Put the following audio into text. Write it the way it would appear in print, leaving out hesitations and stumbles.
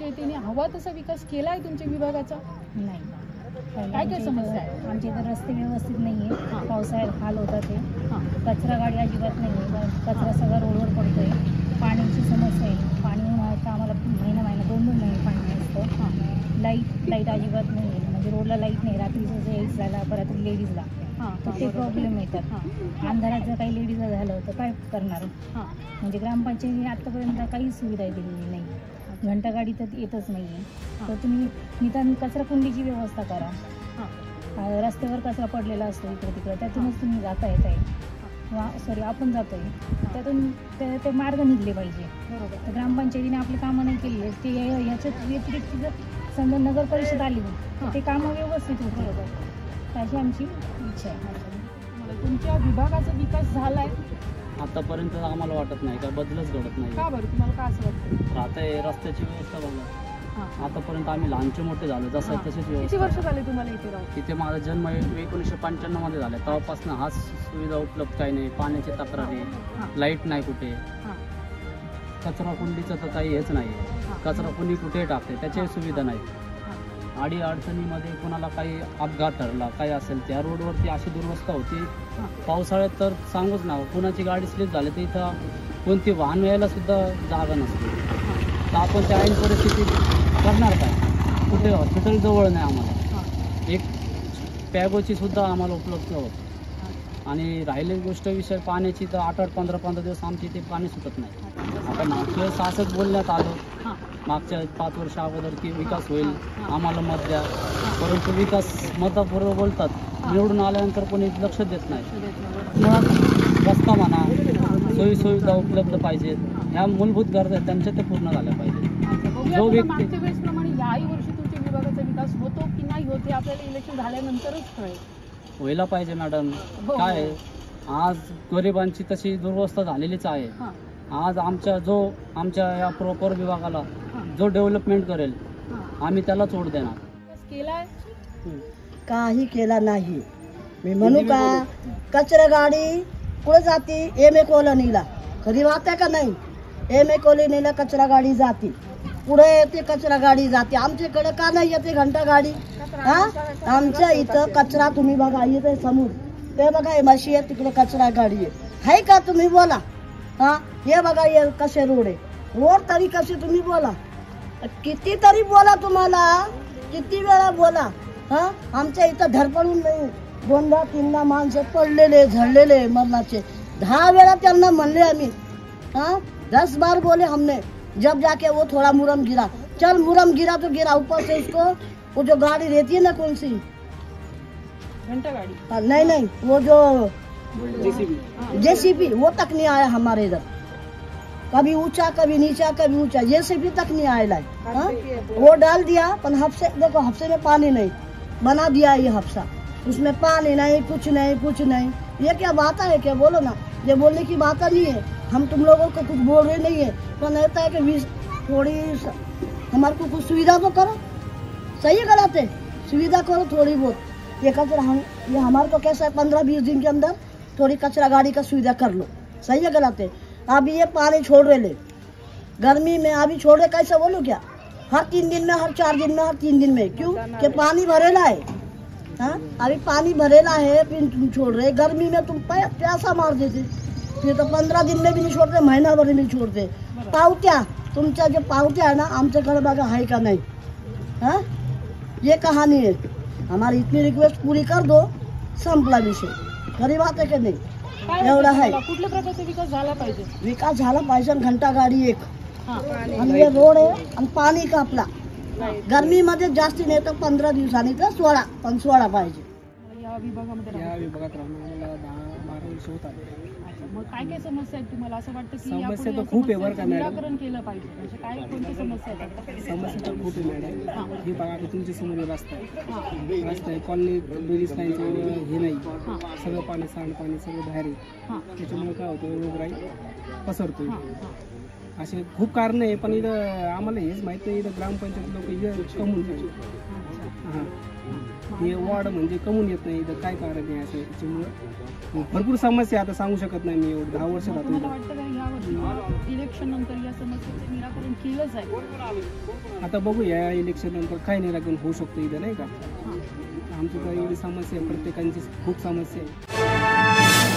ग्रामपंचायतीने हवा तसा विकास केला आहे तुमच्या विभागाचा? नाही. काय काय समस्या आहे? आमच्या इथं रस्ते व्यवस्थित नाही आहे. पावसाळ्यात हाल होतात ते. कचरा गाडी अजिबात नाही आहे. कचरा सगळा रोडवर पडतो आहे. पाण्याची समस्या आहे. पाणी उन्हाळ्यात आम्हाला महिना 2-2 महिने पाणी नसतं. लाईट अजिबात नाही आहे. म्हणजे रोडला लाईट नाही. रात्रीचं जेंट्सला परत लेडीजला तर ते प्रॉब्लेम येतात. अंधारात जर काही लेडीजला झालं तर काय करणार? म्हणजे ग्रामपंचायतीने आत्तापर्यंत काही सुविधा दिलेली नाही. घंटागाडी तर येतच नाही आहे. तर तुम्ही निदान कचरा कुंडीची व्यवस्था करा. रस्त्यावर कचरा पडलेला असतो इकडे तिकडे, त्यातूनच तुम्ही जाता येत आहे. सॉरी आपण जातो आहे त्यातून ते मार्ग निघले पाहिजे. बरोबर. तर ग्रामपंचायतीने आपले कामं नाही केले ते ह्याच्यात व्यतिरिक्त जर समजा नगर परिषद आली तर ते कामं व्यवस्थित होतं. बरोबर. अशी आमची इच्छा आहे. तुमच्या विभागाचा विकास झाला आहे आतापर्यंत आम्हाला वाटत नाही का बदलच घडत नाही. का बरं? तुम्हाला काय असं वाटतं? आता हे रस्त्याची व्यवस्था बघा. आतापर्यंत आम्ही लहानचे मोठे झालो जसं आहे तशीच किती व्यवस्था. वर्ष झाले तुम्हाला इथे राहून? तिथे माझा जन्म 1995 मध्ये झाला. तेव्हापासून हाच सुविधा उपलब्ध काही नाही. पाण्याची तक्रारी, लाईट नाही कुठे, कचरा कुंडीचं तर काही हेच नाही. कचरा कुंडी कुठे टाकते त्याची सुविधा नाही. आडी अडचणीमध्ये कोणाला काही अपघात ठरला काही असेल त्या रोडवरती अशी दुर्वस्था होती. पावसाळ्यात तर सांगूच ना, कोणाची गाडी स्लिप झाली तर इथं कोणती वाहन यायला सुद्धा जागा नसते. तर आपण त्या ऐन परिस्थितीत करणार काय? कुठे हॉस्पिटल जवळ नाही आम्हाला. एक पॅगोची सुद्धा आम्हाला उपलब्ध होत. आणि राहिलेली गोष्ट विषय पाण्याची तर 8-8, 15-15 दिवस आमची इथे पाणी सुटत नाही. आता मागच्या वेळेस असंच बोलण्यात आलं मागच्या 5 वर्ष अगोदर की विकास होईल आम्हाला मत द्या, परंतु विकास मतापूर्व बोलतात. निवडून आल्यानंतर कोणी लक्ष देत नाही. मुळात रस्ता म्हणा, सोयीसुविधा उपलब्ध पाहिजेत. ह्या मूलभूत गरजा त्यांच्या ते पूर्ण झाल्या पाहिजेत. जो व्यक्ती मागच्या वेळेसप्रमाणे याही वर्षी तुमच्या विभागाचा विकास होतो की नाही होत हे आपल्याला इलेक्शन झाल्यानंतरच कळेल. व्हायला पाहिजे मॅडम. काय आहे, आज गरिबांची तशी दुर्वस्था झालेलीच आहे. आज आमच्या या प्रॉपर विभागाला जो डेव्हलपमेंट करेल आम्ही त्यालाच वोट देणार. केलाय काही केला नाही. मी म्हणू का कचरा गाडी कुठे जाते? MA कॉलनीला. खरी बात आहे का नाही? MA कॉलनीला कचरा गाडी जाते. पुढे येते कचरा गाडी जाते. आमच्याकडे का नाही येते घंटा गाडी? आमच्या इथं कचरा तुम्ही बघा इथे समोर ते बघा MIC आहे तिकडे कचरा गाडी आहे का? तुम्ही बोला. हे बघा हे कसे रोड आहे. रोड तरी कसे तुम्ही बोला. किती तरी बोला तुम्हाला किती वेळा बोला. आमच्या इथं धडपडून नाही 2-3 माणसं पडलेले झडलेले मरणाचे. 10 वेळा त्यांना म्हणले आम्ही. 10 बार बोले हमने. जब जाके वो थोड़ा मुरम गिरा. चल मुरम गिरा तो गिरा, ऊपर से उसको वो जो गाड़ी रहती है ना कौन सी घंटा गाड़ी, नहीं वो जो JCB वो तक नहीं आया हमारे इधर. कभी ऊंचा कभी नीचा कभी ऊंचा JCB तक नहीं आया. वो डाल दिया पर देखो हफ्से में पानी नहीं बना दिया. ये हफ्सा उसमें पानी नहीं कुछ नहीं. ये क्या बात है? क्या बोलो ना. ये बोलने की बात नहीं है. हम तुम लोगों को कुछ बोल रहे नहीं है. तो कहता है कि थोड़ी हमारे को कुछ सुविधा तो करो. सही गलत है? सुविधा करो थोड़ी बहुत. ये कचरा ये हमारे को कैसा है 15-20 दिन के अंदर थोड़ी कचरा गाड़ी का सुविधा कर लो. सही है गलत है? अभी ये पानी छोड़ रहे ले गर्मी में. अभी छोड़ रहे कैसे बोलो क्या? हर 3 दिन में, हर 4 दिन में, हर 3 दिन में. क्यों? कि पानी भरेला है. अभी पानी भरेला है फिर तुम छोड़ रहे. गर्मी में तुम प्यासा मार देते. फिर तो 15 दिन में भी नहीं छोड़ते, महीना भर में नहीं छोड़ते. पावत्या तुमच्या जे पावत्या आहे ना आमच्याकडे बघा आहे का नाही. ये कहानी है. हमारी इतनी रिक्वेस्ट पूरी कर दो, संपला विषय. खरी बात आहे की नाही? एवढा आहे. कुठल्या प्रकारचा विकास झाला पाहिजे? विकास झाला पाहिजे. घंटा गाडी एक आणि हे रोड आहे आणि पाणी का आपला गर्मीमध्ये जास्ती नाही तर 15 दिवसांनी तर 16 पण 16 पाहिजे. या विभागात राहून मला 10-12 वर्ष होत आले. मग काय काय समस्या आहेत तुम्हाला? असं वाटतं की समस्या तर खूप आहे बरं का मॅडम. निराकरण केलं पाहिजे. म्हणजे काय कोणती समस्या आहेत? समस्या तर खूप आहे मॅडम. ही बघा आता तुमच्या समोर रस्ता आहे कॉलनी बेरीज नाही हे नाही. सगळं पाणी सांडपाणी सगळं बाहेर आहे. त्याच्यामुळे काय होतं रोगराई पसरतो. असे खूप कारण आहे पण इथं आम्हाला हेच माहीत नाही. इथं ग्रामपंचायत लोक इथं कमवून हे वॉर्ड म्हणजे कमवून येत नाही. इथं काय कारण आहे असं. त्याच्यामुळं भरपूर समस्या आता सांगू शकत नाही मी. 10 वर्ष राहतो. मला वाटतं का या वर्षी इलेक्शन नंतर या समस्येचं निराकरण केलं जाईल? आता बघूया इलेक्शन नंतर काय निराकरण होऊ शकतं इथं नाही का. हां. आमची तर एवढी समस्या आहे, प्रत्येकांची खूप समस्या आहे.